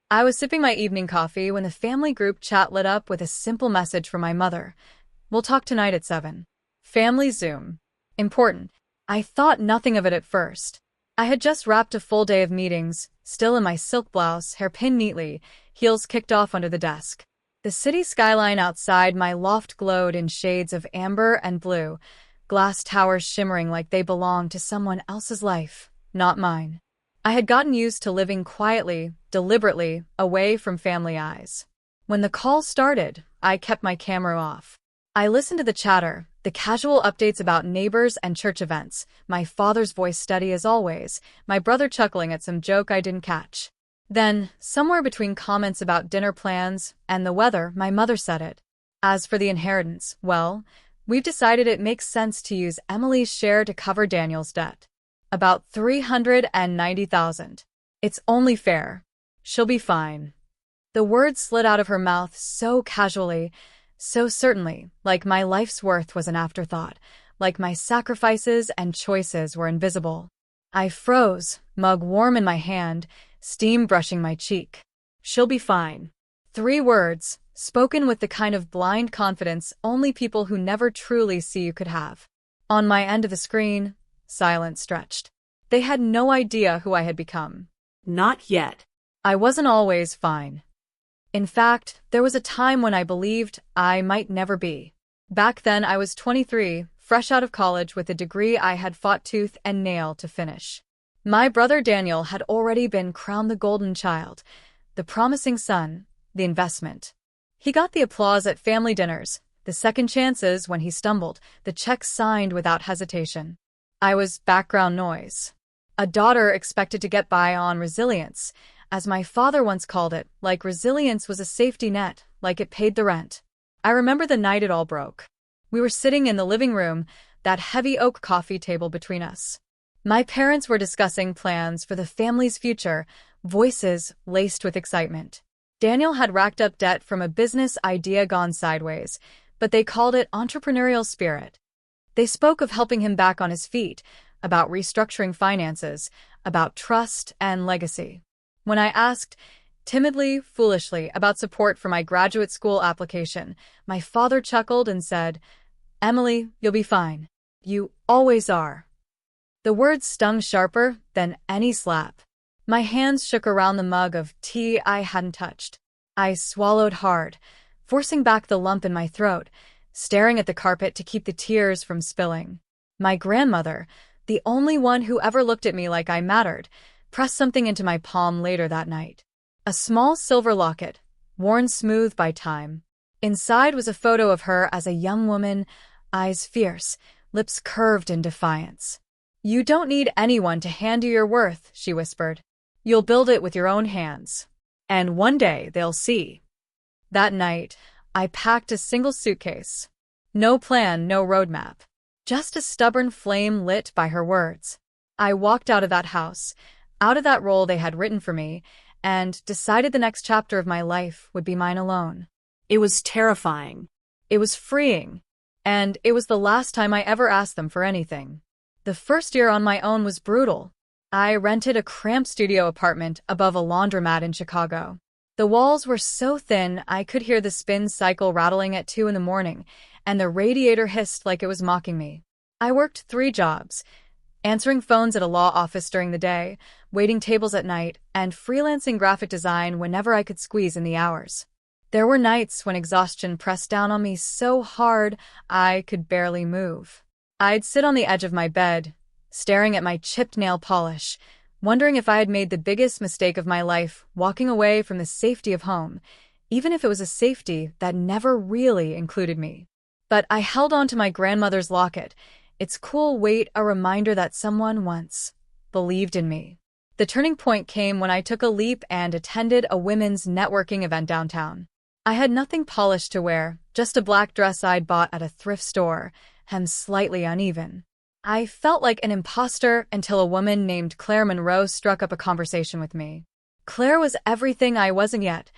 I was sipping my evening coffee when the family group chat lit up with a simple message from my mother. We'll talk tonight at 7. Family Zoom. Important. I thought nothing of it at first. I had just wrapped a full day of meetings, still in my silk blouse, hair pinned neatly, heels kicked off under the desk. The city skyline outside my loft glowed in shades of amber and blue, glass towers shimmering like they belonged to someone else's life, not mine. I had gotten used to living quietly, deliberately, away from family eyes. When the call started, I kept my camera off. I listened to the chatter, the casual updates about neighbors and church events, my father's voice steady as always, my brother chuckling at some joke I didn't catch. Then, somewhere between comments about dinner plans and the weather, my mother said it. As for the inheritance, well, we've decided it makes sense to use Emily's share to cover Daniel's debt. About $390,000. It's only fair. She'll be fine. The words slid out of her mouth so casually, so certainly, like my life's worth was an afterthought, like my sacrifices and choices were invisible. I froze, mug warm in my hand, steam brushing my cheek. She'll be fine. 3 words, spoken with the kind of blind confidence only people who never truly see you could have. On my end of the screen, silence stretched. They had no idea who I had become. Not yet. I wasn't always fine. In fact, there was a time when I believed I might never be. Back then I was 23, fresh out of college with a degree I had fought tooth and nail to finish. My brother Daniel had already been crowned the golden child, the promising son, the investment. He got the applause at family dinners, the second chances when he stumbled, the checks signed without hesitation. I was background noise. A daughter expected to get by on resilience, as my father once called it, like resilience was a safety net, like it paid the rent. I remember the night it all broke. We were sitting in the living room, that heavy oak coffee table between us. My parents were discussing plans for the family's future, voices laced with excitement. Daniel had racked up debt from a business idea gone sideways, but they called it entrepreneurial spirit. They spoke of helping him back on his feet, about restructuring finances, about trust and legacy. When I asked, timidly, foolishly, about support for my graduate school application, my father chuckled and said, "Emily, you'll be fine. You always are." The words stung sharper than any slap. My hands shook around the mug of tea I hadn't touched. I swallowed hard, forcing back the lump in my throat, staring at the carpet to keep the tears from spilling. My grandmother, the only one who ever looked at me like I mattered, pressed something into my palm later that night. A small silver locket, worn smooth by time. Inside was a photo of her as a young woman, eyes fierce, lips curved in defiance. "You don't need anyone to hand you your worth," she whispered. "You'll build it with your own hands. And one day they'll see." That night, I packed a single suitcase. No plan, no roadmap. Just a stubborn flame lit by her words. I walked out of that house, out of that role they had written for me, and decided the next chapter of my life would be mine alone. It was terrifying. It was freeing. And it was the last time I ever asked them for anything. The first year on my own was brutal. I rented a cramped studio apartment above a laundromat in Chicago. The walls were so thin I could hear the spin cycle rattling at 2 in the morning, and the radiator hissed like it was mocking me. I worked 3 jobs, answering phones at a law office during the day, waiting tables at night, and freelancing graphic design whenever I could squeeze in the hours. There were nights when exhaustion pressed down on me so hard I could barely move. I'd sit on the edge of my bed, staring at my chipped nail polish, wondering if I had made the biggest mistake of my life, walking away from the safety of home, even if it was a safety that never really included me. But I held on to my grandmother's locket, its cool weight a reminder that someone once believed in me. The turning point came when I took a leap and attended a women's networking event downtown. I had nothing polished to wear, just a black dress I'd bought at a thrift store, hem slightly uneven. I felt like an imposter until a woman named Claire Monroe struck up a conversation with me. Claire was everything I wasn't yet.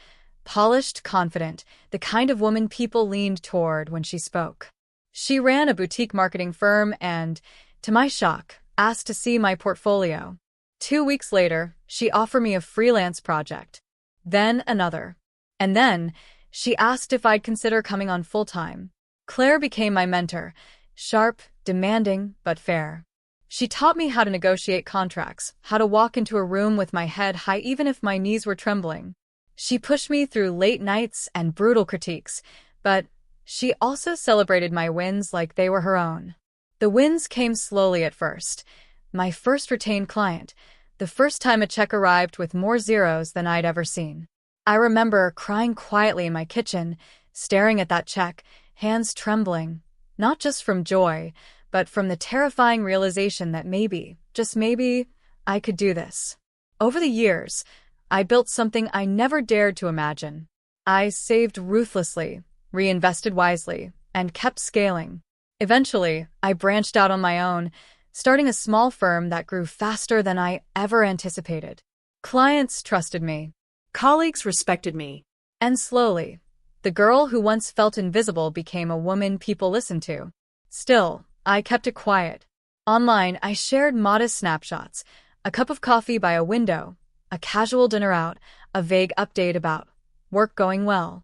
Polished, confident, the kind of woman people leaned toward when she spoke. She ran a boutique marketing firm and, to my shock, asked to see my portfolio. 2 weeks later, she offered me a freelance project. then another. And then, she asked if I'd consider coming on full-time. Claire became my mentor, sharp, demanding, but fair. She taught me how to negotiate contracts, how to walk into a room with my head high even if my knees were trembling. She pushed me through late nights and brutal critiques, but she also celebrated my wins like they were her own. The wins came slowly at first. My first retained client, the first time a check arrived with more zeros than I'd ever seen. I remember crying quietly in my kitchen, staring at that check, hands trembling, not just from joy, but from the terrifying realization that maybe, just maybe, I could do this. Over the years, I built something I never dared to imagine. I saved ruthlessly, reinvested wisely, and kept scaling. Eventually, I branched out on my own, starting a small firm that grew faster than I ever anticipated. Clients trusted me. Colleagues respected me. And slowly, the girl who once felt invisible became a woman people listened to. Still, I kept it quiet. Online, I shared modest snapshots, a cup of coffee by a window, a casual dinner out, a vague update about work going well.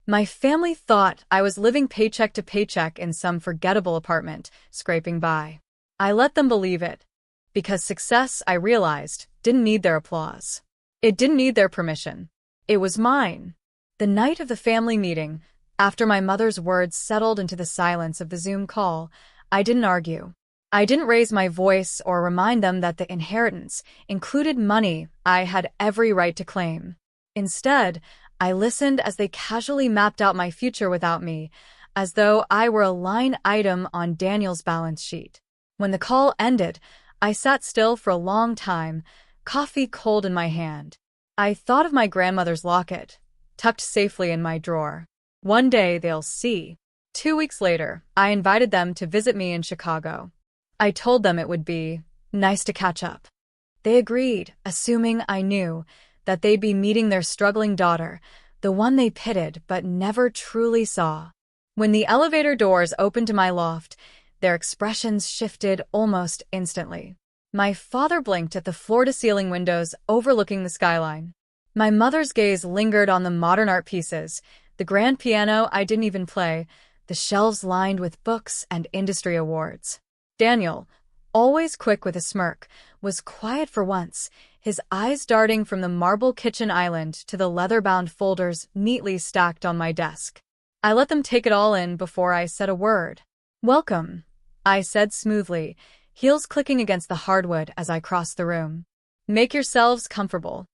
My family thought I was living paycheck to paycheck in some forgettable apartment, scraping by. I let them believe it, because success, I realized, didn't need their applause. It didn't need their permission. It was mine. The night of the family meeting, after my mother's words settled into the silence of the Zoom call, I didn't argue. I didn't raise my voice or remind them that the inheritance included money I had every right to claim. Instead, I listened as they casually mapped out my future without me, as though I were a line item on Daniel's balance sheet. When the call ended, I sat still for a long time, coffee cold in my hand. I thought of my grandmother's locket, tucked safely in my drawer. One day they'll see. 2 weeks later, I invited them to visit me in Chicago. I told them it would be nice to catch up. They agreed, assuming I knew that they'd be meeting their struggling daughter, the one they pitied but never truly saw. When the elevator doors opened to my loft, their expressions shifted almost instantly. My father blinked at the floor-to-ceiling windows overlooking the skyline. My mother's gaze lingered on the modern art pieces, the grand piano I didn't even play, the shelves lined with books and industry awards. Daniel, always quick with a smirk, was quiet for once, his eyes darting from the marble kitchen island to the leather-bound folders neatly stacked on my desk. I let them take it all in before I said a word. "Welcome," I said smoothly, heels clicking against the hardwood as I crossed the room. "Make yourselves comfortable."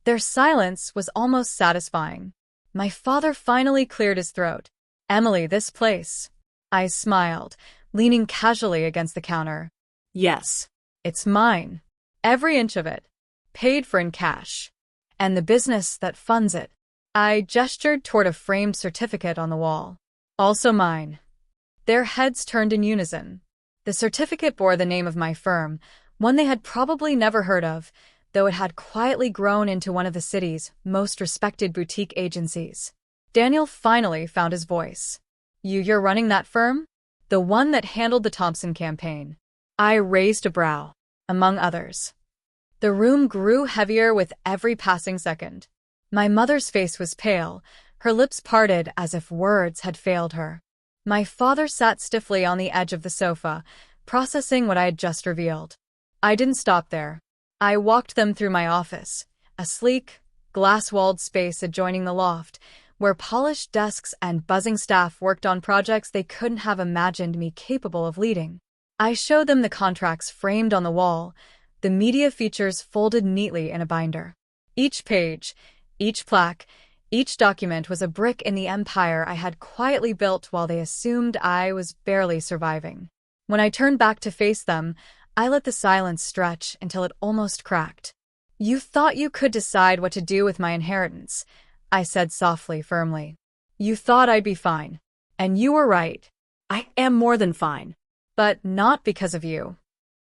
Their silence was almost satisfying. My father finally cleared his throat. "Emily, this place." I smiled, leaning casually against the counter. Yes. "It's mine. Every inch of it. Paid for in cash. And the business that funds it." I gestured toward a framed certificate on the wall. "Also mine." Their heads turned in unison. The certificate bore the name of my firm, one they had probably never heard of, though it had quietly grown into one of the city's most respected boutique agencies. Daniel finally found his voice. You're running that firm?" "The one that handled the Thompson campaign." I raised a brow. "Among others." The room grew heavier with every passing second. My mother's face was pale, her lips parted as if words had failed her. My father sat stiffly on the edge of the sofa, processing what I had just revealed. I didn't stop there. I walked them through my office, a sleek, glass-walled space adjoining the loft, where polished desks and buzzing staff worked on projects they couldn't have imagined me capable of leading. I showed them the contracts framed on the wall, the media features folded neatly in a binder. Each page, each plaque, each document was a brick in the empire I had quietly built while they assumed I was barely surviving. When I turned back to face them, I let the silence stretch until it almost cracked. "You thought you could decide what to do with my inheritance," I said softly, firmly. "You thought I'd be fine. And you were right. I am more than fine." But not because of you."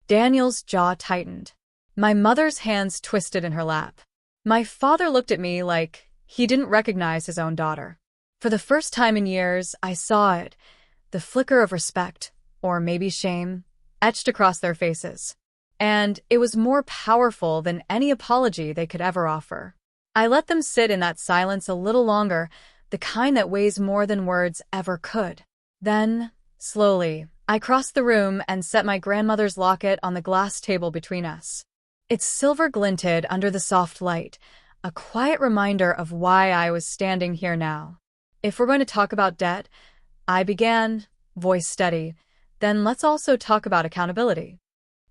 Daniel's jaw tightened. My mother's hands twisted in her lap. My father looked at me like he didn't recognize his own daughter. For the first time in years, I saw it, the flicker of respect, or maybe shame, etched across their faces. And it was more powerful than any apology they could ever offer. I let them sit in that silence a little longer, the kind that weighs more than words ever could. Then, slowly, I crossed the room and set my grandmother's locket on the glass table between us. Its silver glinted under the soft light, a quiet reminder of why I was standing here now. If we're going to talk about debt, I began, voice steady, then let's also talk about accountability.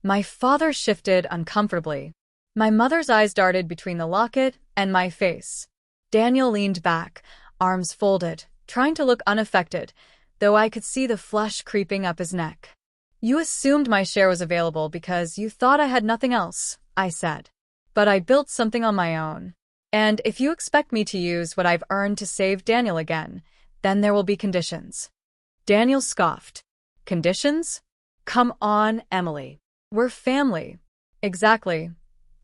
My father shifted uncomfortably. My mother's eyes darted between the locket and my face. Daniel leaned back, arms folded, trying to look unaffected, though I could see the flush creeping up his neck. You assumed my share was available because you thought I had nothing else, I said. But I built something on my own. And if you expect me to use what I've earned to save Daniel again, then there will be conditions. Daniel scoffed. Conditions? Come on, Emily. We're family. Exactly.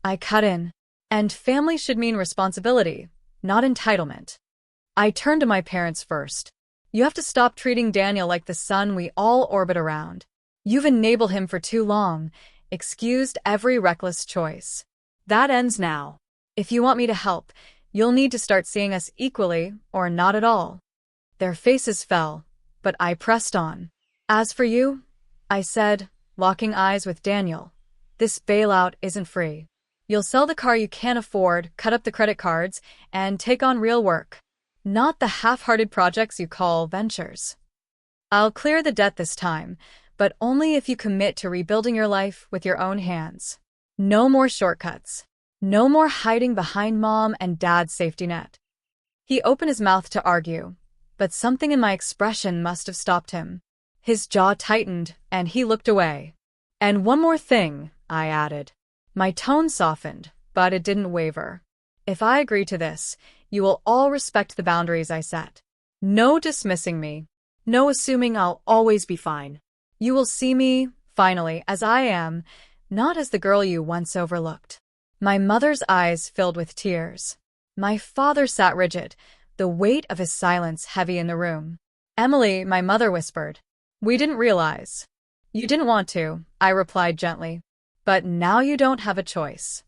I cut in. And family should mean responsibility, not entitlement. I turned to my parents first. You have to stop treating Daniel like the sun we all orbit around. You've enabled him for too long, excused every reckless choice. That ends now. If you want me to help, you'll need to start seeing us equally or not at all. Their faces fell, but I pressed on. As for you, I said, locking eyes with Daniel, this bailout isn't free. You'll sell the car you can't afford, cut up the credit cards, and take on real work. Not the half-hearted projects you call ventures. I'll clear the debt this time, but only if you commit to rebuilding your life with your own hands. No more shortcuts. No more hiding behind mom and dad's safety net. He opened his mouth to argue, but something in my expression must have stopped him. His jaw tightened, and he looked away. And one more thing, I added. My tone softened, but it didn't waver. If I agree to this, you will all respect the boundaries I set. No dismissing me. No assuming I'll always be fine. You will see me, finally, as I am, not as the girl you once overlooked. My mother's eyes filled with tears. My father sat rigid, the weight of his silence heavy in the room. Emily, my mother whispered. We didn't realize. You didn't want to, I replied gently. But now you don't have a choice.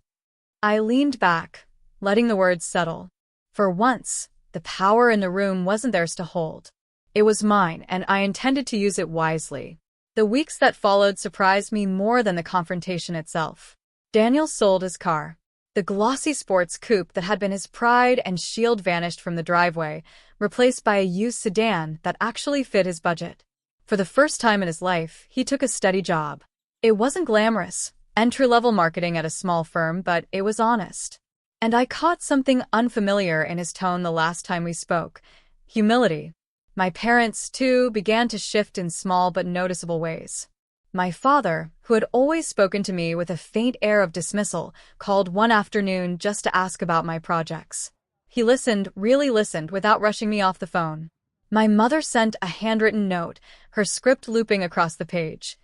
I leaned back, letting the words settle. For once, the power in the room wasn't theirs to hold. It was mine, and I intended to use it wisely. The weeks that followed surprised me more than the confrontation itself. Daniel sold his car. The glossy sports coupe that had been his pride and shield vanished from the driveway, replaced by a used sedan that actually fit his budget. For the first time in his life, he took a steady job. It wasn't glamorous, entry-level marketing at a small firm, but it was honest. And I caught something unfamiliar in his tone the last time we spoke. Humility. My parents, too, began to shift in small but noticeable ways. My father, who had always spoken to me with a faint air of dismissal, called one afternoon just to ask about my projects. He listened, really listened, without rushing me off the phone. My mother sent a handwritten note, her script looping across the page.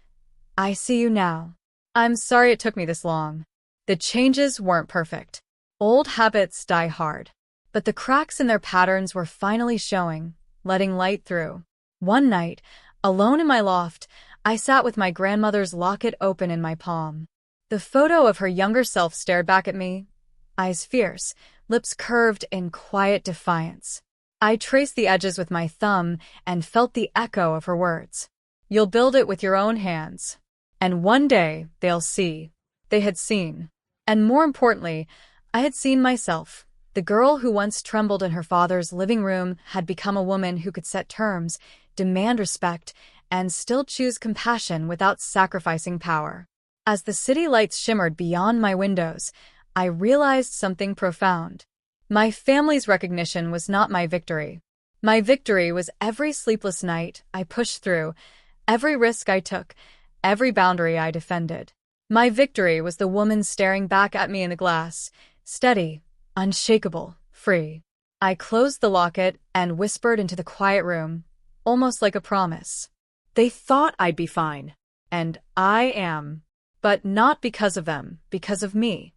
I see you now. I'm sorry it took me this long. The changes weren't perfect. Old habits die hard. But the cracks in their patterns were finally showing, letting light through. One night, alone in my loft, I sat with my grandmother's locket open in my palm. The photo of her younger self stared back at me, eyes fierce, lips curved in quiet defiance. I traced the edges with my thumb and felt the echo of her words. You'll build it with your own hands. And one day, they'll see. They had seen. And more importantly, I had seen myself. The girl who once trembled in her father's living room had become a woman who could set terms, demand respect, and still choose compassion without sacrificing power. As the city lights shimmered beyond my windows, I realized something profound. My family's recognition was not my victory. My victory was every sleepless night I pushed through, every risk I took, every boundary I defended. My victory was the woman staring back at me in the glass, steady, unshakable, free. I closed the locket and whispered into the quiet room, almost like a promise. They thought I'd be fine. And I am. But not because of them, because of me.